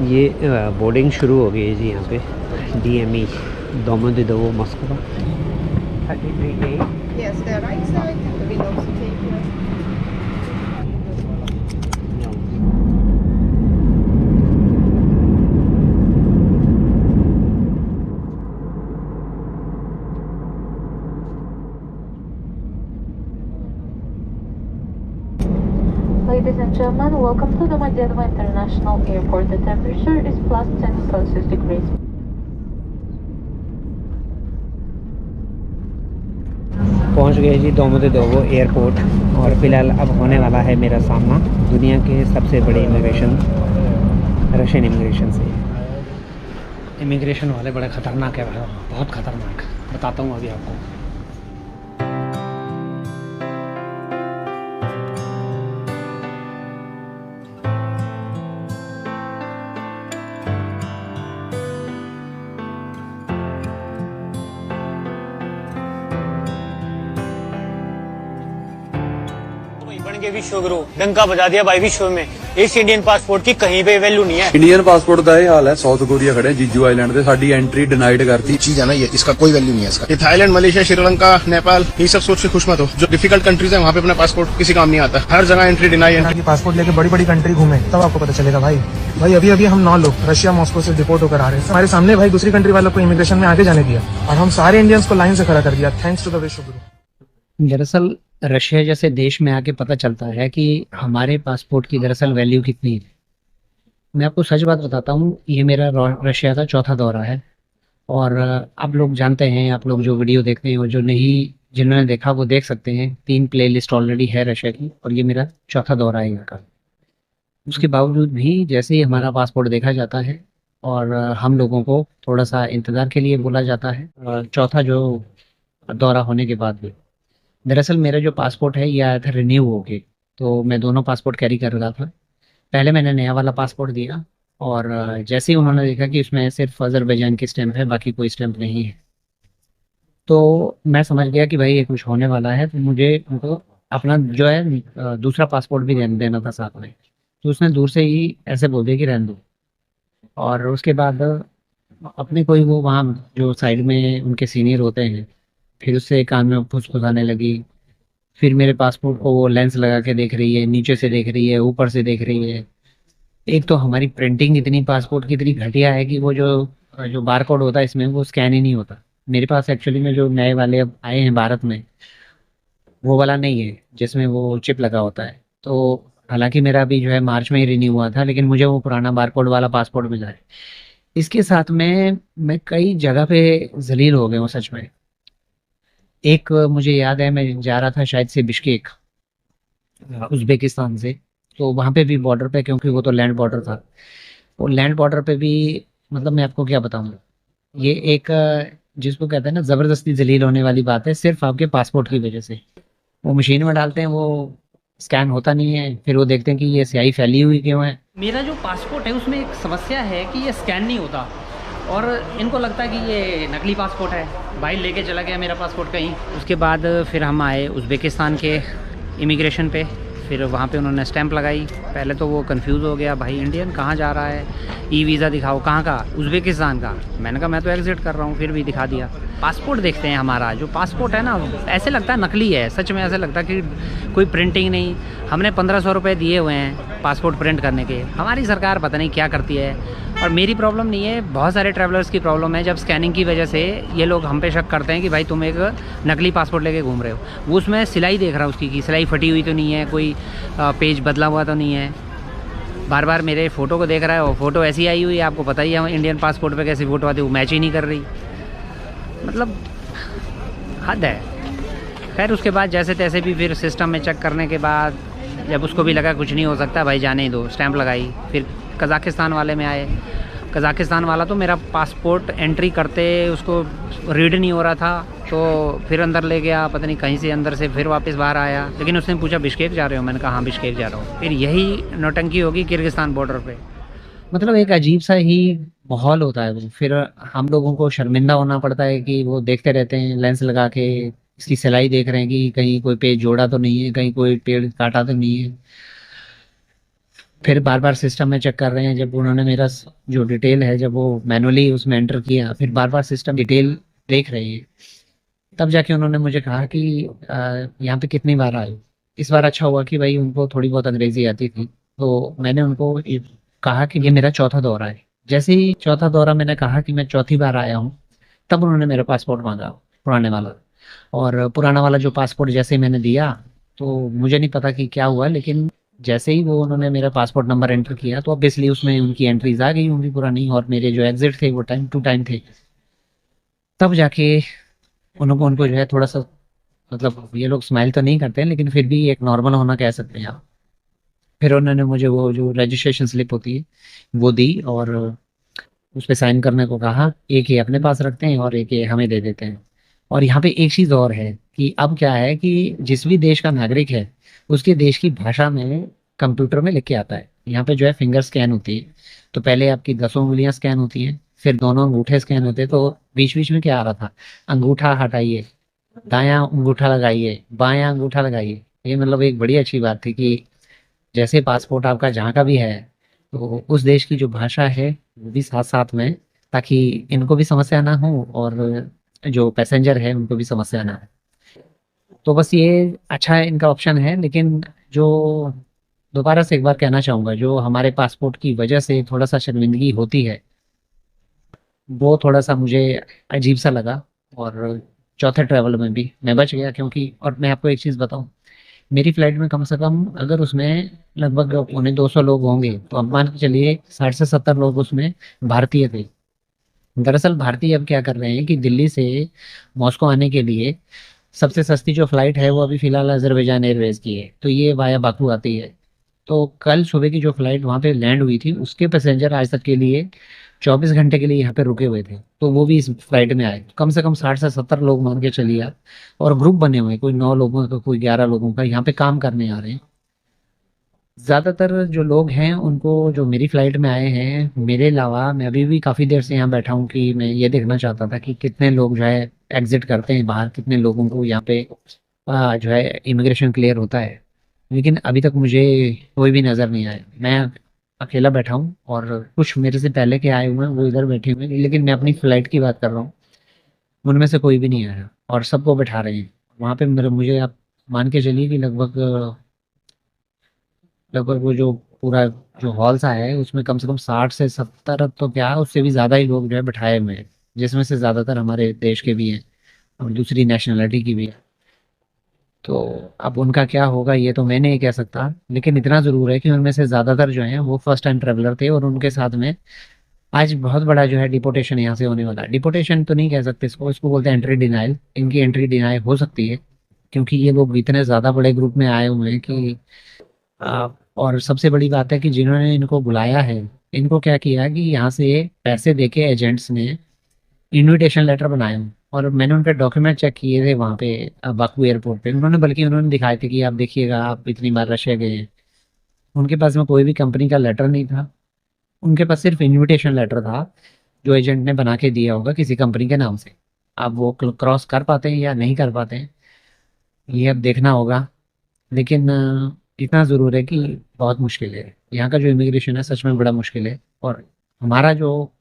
ये बोर्डिंग शुरू हो गई है जी यहाँ पे DME Domodedovo Moskva 33A। Yes, the right side, the windows take you. Ladies and gentlemen, welcome to Domodedovo International Airport. The temperature is plus 10 Celsius degrees. पहुंच गए जी दोमोदेदोवो एयरपोर्ट और फ़िलहाल अब होने वाला है मेरा सामना दुनिया के सबसे बड़े इमिग्रेशन रशियन इमिग्रेशन से। इमिग्रेशन वाले बड़े ख़तरनाक है भाई, बहुत ख़तरनाक, बताता हूँ अभी आपको। के विश्व गुरु डंका बजा दिया भाई विश्व में। इस इंडियन पासपोर्ट की कहीं पे वैल्यू नहीं है। इंडियन पासपोर्ट का ये हाल है। साउथ कोरिया खड़े जीजू आइलैंड से साडी एंट्री डिनाइड करती चीज है ना, ये इसका कोई वैल्यू नहीं है इसका। ये थाईलैंड, मलेशिया, श्रीलंका, नेपाल, ये सब सोच से खुश मत हो। जो डिफिकल्ट कंट्रीज है वहाँ पे अपना पासपोर्ट किसी काम नहीं आता। हर जगह एंट्री डिनाई है। पासपोर्ट लेके बड़ी बड़ी कंट्री घूमे तब आपको पता चलेगा भाई अभी अभी हम 9 लोग रशिया मॉस्को से डिपोर्ट होकर आ रहे हैं। हमारे सामने भाई दूसरी कंट्री वालों को इमिग्रेशन में आगे जाने दिया और हम सारे इंडियंस को लाइन से खड़ा कर दिया, थैंक्स टू द विश्व गुरु। दरअसल रशिया जैसे देश में आके पता चलता है कि हमारे पासपोर्ट की दरअसल वैल्यू कितनी है। मैं आपको सच बात बताता हूँ, ये मेरा रशिया का चौथा दौरा है और आप लोग जानते हैं, आप लोग जो वीडियो देखते हैं और जो नहीं जिन्होंने देखा वो देख सकते हैं, 3 प्लेलिस्ट ऑलरेडी है रशिया की और ये मेरा चौथा दौरा है यहाँ का। उसके बावजूद भी जैसे ही हमारा पासपोर्ट देखा जाता है और हम लोगों को थोड़ा सा इंतज़ार के लिए बोला जाता है चौथा जो दौरा होने के बाद भी। दरअसल मेरा जो पासपोर्ट है ये आया था रिन्यू हो के, तो मैं दोनों पासपोर्ट कैरी कर रहा था। पहले मैंने नया वाला पासपोर्ट दिया और जैसे ही उन्होंने देखा कि उसमें सिर्फ अज़रबैजान की स्टैंप है, बाकी कोई स्टैंप नहीं है, तो मैं समझ गया कि भाई ये कुछ होने वाला है। तो मुझे उनको अपना जो है दूसरा पासपोर्ट भी देना था साथ में। तो उसने दूर से ही ऐसे बोल दिया कि रहने दो। और उसके बाद अपने कोई वो वहाँ जो साइड में उनके सीनियर होते हैं, फिर उससे कान में फुसफुसाने लगी। फिर मेरे पासपोर्ट को वो लेंस लगा के देख रही है, नीचे से देख रही है, ऊपर से देख रही है। एक तो हमारी प्रिंटिंग इतनी पासपोर्ट की इतनी घटिया है कि वो जो बार कोड होता है इसमें वो स्कैन ही नहीं होता। मेरे पास एक्चुअली में जो नए वाले अब आए हैं भारत में वो वाला नहीं है जिसमें वो चिप लगा होता है। तो हालांकि मेरा अभी जो है मार्च में ही रिन्यू हुआ था, लेकिन मुझे वो पुराना बार कोड वाला पासपोर्ट मिला है। इसके साथ में मैं कई जगह पे जलील हो गया हूँ सच में। एक मुझे याद है, मैं जा रहा था शायद से बिश्केक उज़्बेकिस्तान से, तो वहाँ पे भी बॉर्डर पे, क्योंकि वो तो लैंड बॉर्डर था, वो लैंड बॉर्डर पे भी मतलब मैं आपको क्या बताऊँ, ये एक जिसको कहते हैं ना ज़बरदस्ती जलील होने वाली बात है, सिर्फ आपके पासपोर्ट की वजह से। वो मशीन में डालते हैं, वो स्कैन होता नहीं है, फिर वो देखते हैं कि ये स्याही फैली हुई क्यों है। मेरा जो पासपोर्ट है उसमें एक समस्या है कि ये स्कैन नहीं होता और इनको लगता है कि ये नकली पासपोर्ट है। भाई लेके चला गया मेरा पासपोर्ट कहीं। उसके बाद फिर हम आए उज़्बेकिस्तान के इमिग्रेशन पे, फिर वहाँ पे उन्होंने स्टैंप लगाई। पहले तो वो कंफ्यूज हो गया, भाई इंडियन कहाँ जा रहा है, ई वीज़ा दिखाओ। कहाँ का? उज़्बेकिस्तान का। मैंने कहा मैं तो एग्जिट कर रहा हूँ, फिर भी दिखा दिया। पासपोर्ट देखते हैं, हमारा जो पासपोर्ट है ना ऐसे लगता है नकली है, सच में ऐसे लगता है कि कोई प्रिंटिंग नहीं। हमने 1500 रुपये दिए हुए हैं पासपोर्ट प्रिंट करने के, हमारी सरकार पता नहीं क्या करती है। और मेरी प्रॉब्लम नहीं है, बहुत सारे ट्रैवलर्स की प्रॉब्लम है, जब स्कैनिंग की वजह से ये लोग हम पे शक करते हैं कि भाई तुम एक नकली पासपोर्ट लेके घूम रहे हो। वो उसमें सिलाई देख रहा है उसकी कि सिलाई फटी हुई तो नहीं है, कोई पेज बदला हुआ तो नहीं है। बार बार मेरे फ़ोटो को देख रहा है, वो फ़ोटो ऐसी आई हुई है, आपको पता ही है इंडियन पासपोर्ट पे कैसी फ़ोटो आती है, वो मैच ही नहीं कर रही। मतलब हद है। खैर उसके बाद जैसे तैसे भी फिर सिस्टम में चेक करने के बाद जब उसको भी लगा कुछ नहीं हो सकता, भाई जाने ही दो, स्टैंप लगाई। फिर कज़ाकिस्तान वाले में आए। कज़ाकिस्तान वाला तो मेरा पासपोर्ट एंट्री करते उसको रीड नहीं हो रहा था, तो फिर अंदर ले गया, पता नहीं कहीं से अंदर से, फिर वापस बाहर आया। लेकिन उसने पूछा बिश्केक जा रहे हो? मैंने कहा हाँ बिश्केक जा रहा हूँ। फिर यही नौटंकी होगी किर्गिस्तान बॉर्डर पे। मतलब एक अजीब सा ही माहौल होता है वो। फिर हम लोगों को शर्मिंदा होना पड़ता है कि वो देखते रहते हैं लेंस लगा के, इसकी सिलाई देख रहे हैं कि कहीं कोई पेज जोड़ा तो नहीं है, कहीं कोई पेड़ काटा तो नहीं है। फिर बार बार सिस्टम में चेक कर रहे हैं। जब उन्होंने मेरा जो डिटेल है जब वो मैनुअली उसमें एंटर किया, फिर बार बार सिस्टम डिटेल देख रहे हैं, तब जाके उन्होंने मुझे कहा कि यहाँ पे कितनी बार आए। इस बार अच्छा हुआ कि भाई उनको थोड़ी बहुत अंग्रेजी आती थी, तो मैंने उनको कहा कि ये मेरा चौथा दौरा है। जैसे ही चौथा दौरा मैंने कहा कि मैं चौथी बार आया हूँ, तब उन्होंने मेरा पासपोर्ट मांगा, पुराने वाला। और पुराना वाला जो पासपोर्ट जैसे ही मैंने दिया, तो मुझे नहीं पता कि क्या हुआ, लेकिन जैसे ही वो उन्होंने मेरा पासपोर्ट नंबर एंटर किया, तो ऑब्वियसली उसमें उनकी एंट्रीज आ गई होंगी पुरानी, और मेरे जो एग्जिट थे वो टाइम टू टाइम थे। तब जाके उनको उनको जो है थोड़ा सा, मतलब ये लोग स्माइल तो नहीं करते हैं, लेकिन फिर भी एक नॉर्मल होना कह सकते हैं आप। फिर उन्होंने मुझे वो जो रजिस्ट्रेशन स्लिप होती है वो दी, और उस पर साइन करने को कहा। एक ये अपने पास रखते हैं और एक ये हमें दे देते हैं। और यहाँ पे एक चीज़ और है कि अब क्या है कि जिस भी देश का नागरिक है, उसके देश की भाषा में कंप्यूटर में लिख के आता है। यहाँ पे जो है फिंगर स्कैन होती है, तो पहले आपकी 10 उंगलियां स्कैन होती हैं, फिर दोनों अंगूठे स्कैन होते हैं। तो बीच बीच में क्या आ रहा था, अंगूठा हटाइए, दायां अंगूठा लगाइए, बायां अंगूठा लगाइए। ये मतलब एक बड़ी अच्छी बात थी कि जैसे पासपोर्ट आपका जहाँ का भी है, तो उस देश की जो भाषा है वो भी साथ साथ में, ताकि इनको भी समस्या ना हो और जो पैसेंजर है उनको भी समस्या ना हो। तो बस ये अच्छा है, इनका ऑप्शन है। लेकिन जो दोबारा से एक बार कहना चाहूँगा, जो हमारे पासपोर्ट की वजह से थोड़ा सा शर्मिंदगी होती है, वो थोड़ा सा मुझे अजीब सा लगा। और चौथे ट्रैवल में भी मैं बच गया, क्योंकि और मैं आपको एक चीज़ बताऊं, मेरी फ्लाइट में कम से कम अगर उसमें लगभग 250 लोग होंगे, तो अब मान के चलिए 60 से 70 लोग उसमें भारतीय थे। दरअसल भारतीय अब क्या कर रहे हैं कि दिल्ली से मॉस्को आने के लिए सबसे सस्ती जो फ्लाइट है वो अभी फ़िलहाल अज़रबैजान एयरवेज़ की है, तो ये वाया बाकू आती है। तो कल सुबह की जो फ्लाइट वहाँ पे लैंड हुई थी, उसके पैसेंजर आज तक के लिए 24 घंटे के लिए यहाँ पे रुके हुए थे, तो वो भी इस फ्लाइट में आए। कम से कम 60 से 70 लोग मान के चलिए आप, और ग्रुप बने हुए हैं, कोई 9 लोगों का, कोई 11 लोगों का, यहाँ पे काम करने आ रहे हैं। ज़्यादातर जो लोग हैं उनको, जो मेरी फ़्लाइट में आए हैं मेरे अलावा, मैं अभी भी काफ़ी देर से यहाँ बैठा हूँ कि मैं ये देखना चाहता था कि कितने लोग जो है एग्ज़िट करते हैं बाहर, कितने लोगों को यहाँ पे जो है इमिग्रेशन क्लियर होता है। लेकिन अभी तक मुझे कोई भी नज़र नहीं आया। मैं अकेला बैठा हूँ, और कुछ मेरे से पहले के आए हुए हैं वो इधर बैठे हुए हैं, लेकिन मैं अपनी फ़्लाइट की बात कर रहा हूँ, उनमें से कोई भी नहीं आया, और सबको बैठा रहे हैं वहाँ पे। मेरे मुझे आप मान के चलिए कि लगभग लगभग वो जो पूरा जो हॉल सा है उसमें कम से कम 60 से 70, तो क्या उससे भी ज़्यादा ही लोग जो है बैठाए हुए हैं, जिसमें से ज़्यादातर हमारे देश के भी हैं और दूसरी नेशनलिटी की भी है। तो अब उनका क्या होगा ये तो मैं नहीं कह सकता, लेकिन इतना ज़रूर है कि उनमें से ज़्यादातर जो हैं वो फर्स्ट टाइम ट्रेवलर थे, और उनके साथ में आज बहुत बड़ा जो है डिपोटेशन यहाँ से होने वाला है। डिपोटेशन तो नहीं कह सकते इसको, इसको बोलते हैं एंट्री डिनाइल। इनकी एंट्री डिनाई हो सकती है, क्योंकि ये लोग इतने ज़्यादा बड़े ग्रुप में आए हुए हैं कि और सबसे बड़ी बात है कि जिन्होंने इनको बुलाया है, इनको क्या किया कि यहाँ से पैसे देके एजेंट्स ने इनविटेशन लेटर बनाए हों, और मैंने उनके डॉक्यूमेंट चेक किए थे वहाँ पे बाकू एयरपोर्ट पे। उन्होंने दिखाए थे कि आप देखिएगा, आप इतनी बार रशिया गए हैं। उनके पास में कोई भी कंपनी का लेटर नहीं था, उनके पास सिर्फ इनविटेशन लेटर था जो एजेंट ने बना के दिया होगा किसी कंपनी के नाम से। अब वो क्रॉस कर पाते हैं या नहीं कर पाते हैं ये अब देखना होगा, लेकिन इतना ज़रूर है कि बहुत मुश्किल है यहाँ का जो इमिग्रेशन है, सच में बड़ा मुश्किल है। और हमारा जो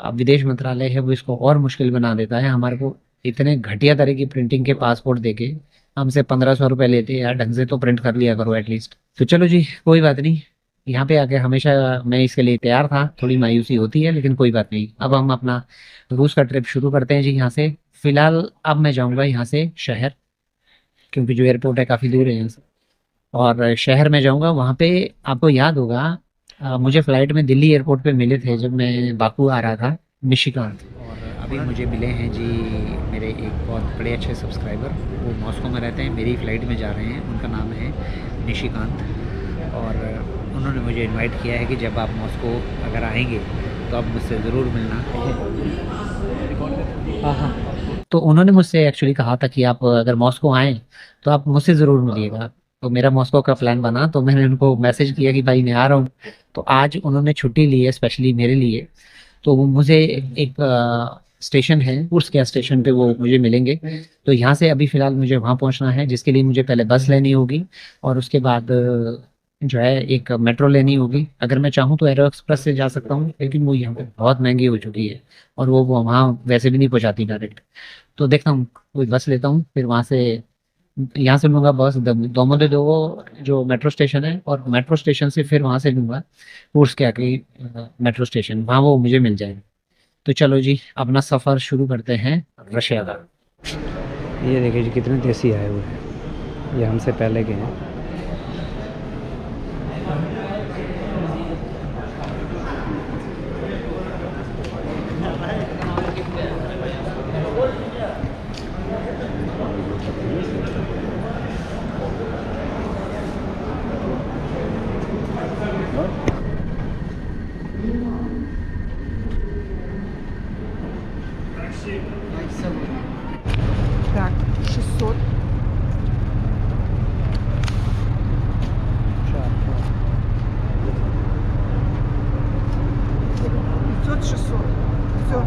विदेश मंत्रालय है वो इसको और मुश्किल बना देता है। हमारे को इतने घटिया तरह की प्रिंटिंग के पासपोर्ट देके हमसे 1500 रुपये लेते हैं यार, ढंग से तो प्रिंट कर लिया करो एटलीस्ट। तो चलो जी, कोई बात नहीं, यहाँ पे आके हमेशा मैं इसके लिए तैयार था। थोड़ी मायूसी होती है, लेकिन कोई बात नहीं। अब हम अपना रूस का ट्रिप शुरू करते हैं जी यहाँ से। फिलहाल अब मैं जाऊँगा यहाँ से शहर, क्योंकि जो एयरपोर्ट है काफ़ी दूर है यहाँ से, और शहर में जाऊँगा। वहाँ पे आपको याद होगा मुझे फ़्लाइट में दिल्ली एयरपोर्ट पे मिले थे जब मैं बाकू आ रहा था, निशिकांत। और अभी मुझे मिले हैं जी मेरे एक बहुत बड़े अच्छे सब्सक्राइबर, वो मॉस्को में रहते हैं, मेरी फ़्लाइट में जा रहे हैं। उनका नाम है निशिकांत, और उन्होंने मुझे इनवाइट किया है कि जब आप मॉस्को अगर आएंगे तो आप मुझसे ज़रूर मिलना। हाँ हाँ, तो उन्होंने मुझसे एक्चुअली कहा था कि आप अगर मॉस्को आएँ तो आप मुझसे ज़रूर मिलिएगा। तो मेरा मॉस्को का प्लान बना, तो मैंने उनको मैसेज किया कि भाई मैं आ रहा हूँ। तो आज उन्होंने छुट्टी ली है स्पेशली मेरे लिए, तो वो मुझे एक स्टेशन है कुर्स्क स्टेशन पे वो मुझे मिलेंगे। तो यहाँ से अभी फ़िलहाल मुझे वहाँ पहुँचना है, जिसके लिए मुझे पहले बस लेनी होगी, और उसके बाद जो है एक मेट्रो लेनी होगी। अगर मैं चाहूँ तो एरो एक्सप्रेस से जा सकता हूँ, लेकिन वो यहाँ पे बहुत महंगी हो चुकी है और वो वहाँ वैसे भी नहीं पहुँचाती डायरेक्ट। तो देखता हूँ कोई बस लेता हूँ, फिर वहाँ से यहाँ से लूँगा बस दोमोदेडोवो जो मेट्रो स्टेशन है, और मेट्रो स्टेशन से फिर वहाँ से लूँगा कुर्स्क के मेट्रो स्टेशन, वहाँ वो मुझे मिल जाएगा। तो चलो जी अपना सफ़र शुरू करते हैं रशिया का। ये देखिए जी कितने देसी आए हुए हैं, ये हमसे पहले के हैं। Так, 600. 500, 600. Все.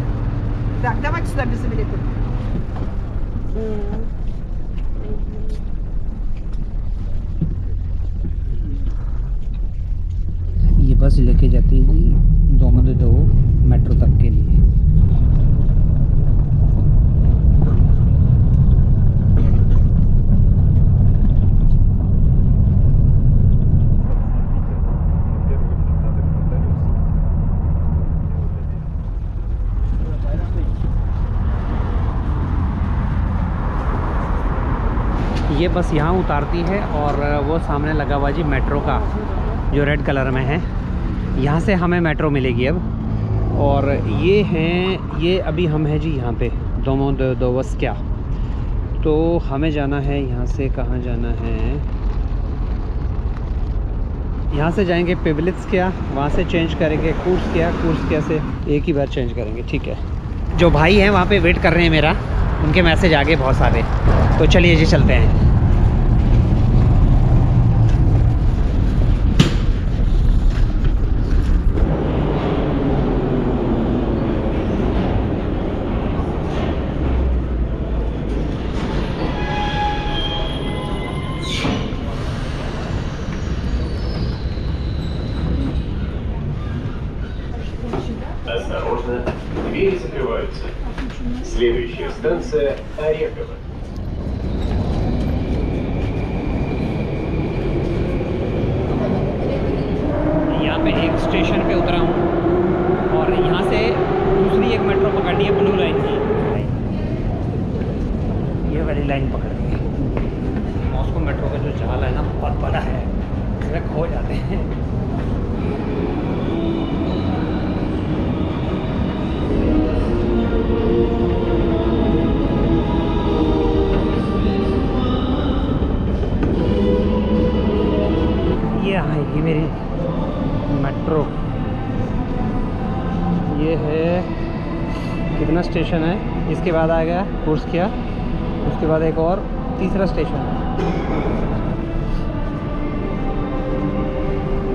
Так, давайте сюда без билета. ये बस लेके जाती है जी दोमोदेडोवो मेट्रो तक के लिए। ये बस यहाँ उतारती है और वो सामने लगा हुआ जी मेट्रो का जो रेड कलर में है, यहाँ से हमें मेट्रो मिलेगी अब। और ये अभी हम हैं जी यहाँ पे दोमोदेडोवस्क्या। तो हमें जाना है यहाँ से, कहाँ जाना है, यहाँ से जाएंगे पिवलित्स्क्या, वहाँ से चेंज करेंगे कुर्स्क से एक ही बार चेंज करेंगे, ठीक है। जो भाई हैं वहाँ पे वेट कर रहे हैं मेरा, उनके मैसेज आ गए बहुत सारे। तो चलिए जी चलते हैं। Осторожно, двери закрываются. Следующая станция Орехово. यहाँ पे एक स्टेशन पे उतरा हूँ और यहाँ से दूसरी एक मेट्रो पकड़नी है, ब्लू लाइन की। ये वाली लाइन पकड़नी है। मॉस्को मेट्रो का जो जाल है ना बहुत बड़ा है, इसमें खो जाते हैं। ये आएगी मेरी मेट्रो। ये है कितना स्टेशन है, इसके बाद आ गया कुर्स्क, उसके बाद एक और तीसरा स्टेशन है।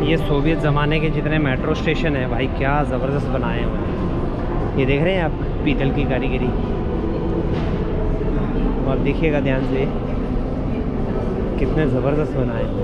ये सोवियत ज़माने के जितने मेट्रो स्टेशन है भाई क्या ज़बरदस्त बनाए हैं। ये देख रहे हैं आप पीतल की कारीगरी, और देखिएगा ध्यान से कितने ज़बरदस्त बनाए हैं।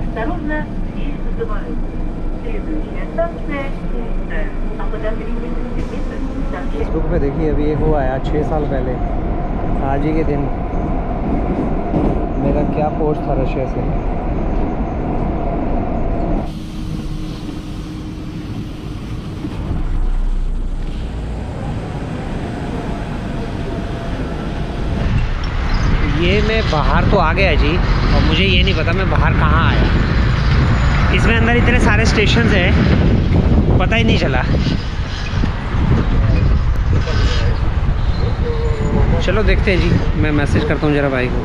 Осторожно, двери закрываются. Следующая станция Курская. А подозрительных предметов сообщать. फेसबुक पे देखिए अभी एक हुआ आया 6 साल पहले, आज ही के दिन मेरा क्या पोस्ट था रशिया से। ये मैं बाहर तो आ गया जी, और मुझे ये नहीं पता मैं बाहर कहाँ आया। इसमें अंदर इतने सारे स्टेशंस हैं, पता ही नहीं चला। चलो देखते हैं जी, मैं मैसेज करता हूँ ज़रा भाई को।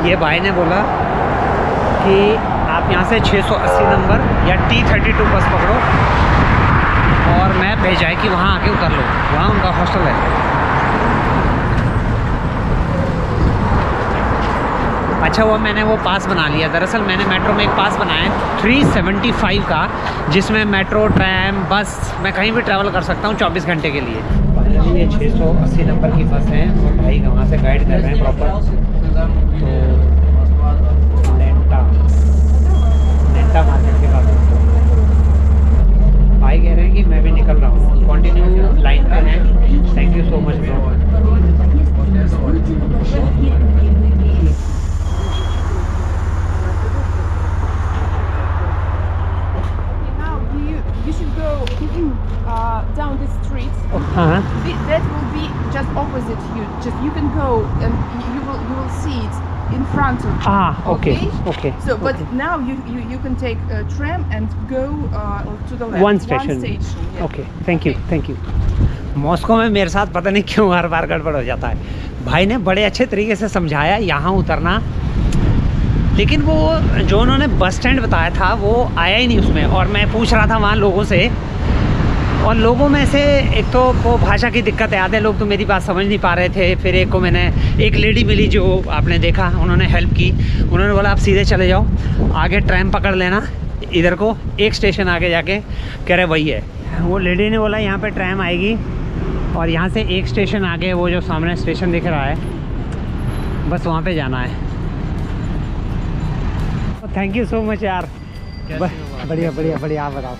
ये भाई ने बोला कि आप यहाँ से 680 नंबर या T32 बस पकड़ो और मैं भेजाए कि वहाँ आके उतर लो, वहाँ उनका हॉस्टल है। अच्छा हुआ मैंने वो पास बना लिया। दरअसल मैंने मेट्रो में एक पास बनाया है 375 का, जिसमें मेट्रो, ट्रैम, बस मैं कहीं भी ट्रैवल कर सकता हूँ 24 घंटे के लिए। फाइनली ये 680 नंबर की बस है और भाई वहाँ से गाइड कर रहे हैं प्रॉपर। तो नेटा मार्केट के पास भाई कह रहे हैं कि मैं भी निकल रहा हूँ, कंटिन्यू लाइन पे है। Thank you so much bro. You should go down the street. That will be just opposite you. Just you can go and you will see it in front of you. Okay. So, but now you can take a tram and go to the left. One station. Yeah. Okay. Thank you. Moscow में मेरे साथ पता नहीं क्यों हर बार गड़बड़ हो जाता है। भाई ने बड़े अच्छे तरीके से समझाया यहाँ उतरना, लेकिन वो जो उन्होंने बस स्टैंड बताया था वो आया ही नहीं उसमें। और मैं पूछ रहा था वहाँ लोगों से, और लोगों में से एक तो वो भाषा की दिक्कत है, आधे लोग तो मेरी बात समझ नहीं पा रहे थे। फिर एक को मैंने, एक लेडी मिली जो आपने देखा, उन्होंने हेल्प की। उन्होंने बोला आप सीधे चले जाओ, आगे ट्रैम पकड़ लेना, इधर को एक स्टेशन आगे जाके, कह रहे वही है। वो लेडी ने बोला यहाँ पे ट्रैम आएगी और यहाँ से एक स्टेशन आगे वो जो सामने स्टेशन दिख रहा है, बस वहाँ पे जाना है। थैंक यू सो मच यार, बढ़िया आप बताओ।